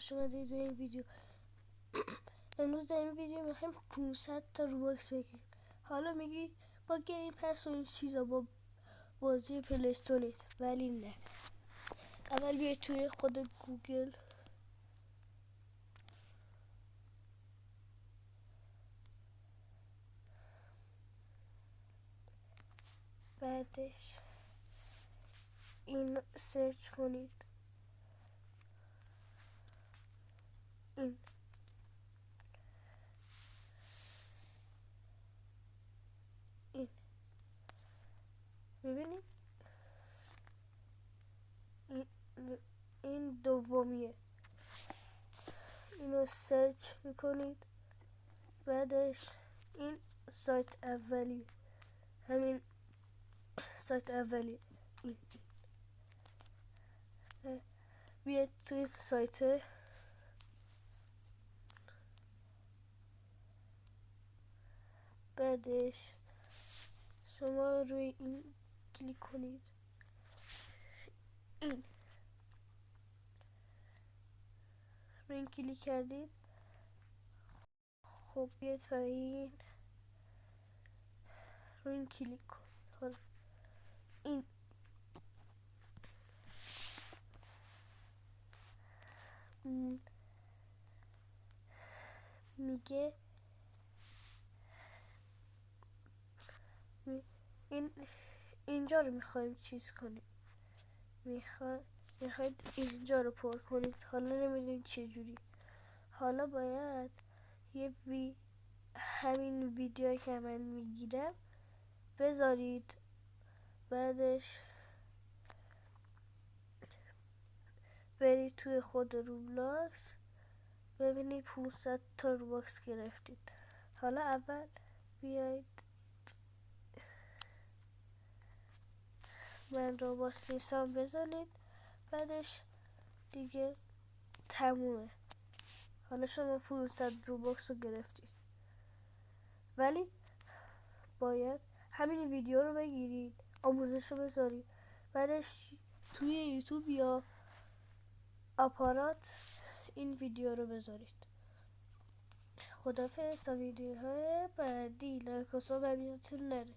خوش اومدید به این ویدیو. امروز در این ویدیو میخوایم 500 تا روباکس بگیریم. حالا میگی با گیم پس و این چیزا با بازی پلیستونید، ولی نه. اول بیاید توی خود گوگل، بعدش این سرچ کنید، این ببینید این دومیه. اینو سرچ میکنید، بعدش این سایت اولی، همین سایت اولی. بیاید تو این سایت، بعدش شما روی این کلیک کنید، این روی این کلیک کردید. خب بیاید پایین، روی این کلیک کنید. این میگه اینجا رو میخوایم چیز کنیم، میخواید اینجا رو پر کنید. حالا نمیدونید چه جوری. حالا باید همین ویدیو که من میگیرم بذارید، بعدش برید توی خود روبلاکس، ببینید 500 تا روباکس گرفتید. حالا اول بیاید من روباکس لیستم بزنید، بعدش دیگه تمومه. حالا شما 500 روباکس رو گرفتید، ولی باید همین ویدیو رو بگیرید، آموزش رو بذارید، بعدش توی یوتیوب یا آپارات این ویدیو رو بذارید. خدافظ تا ویدیوهای بعدی. لایک و ساب نره.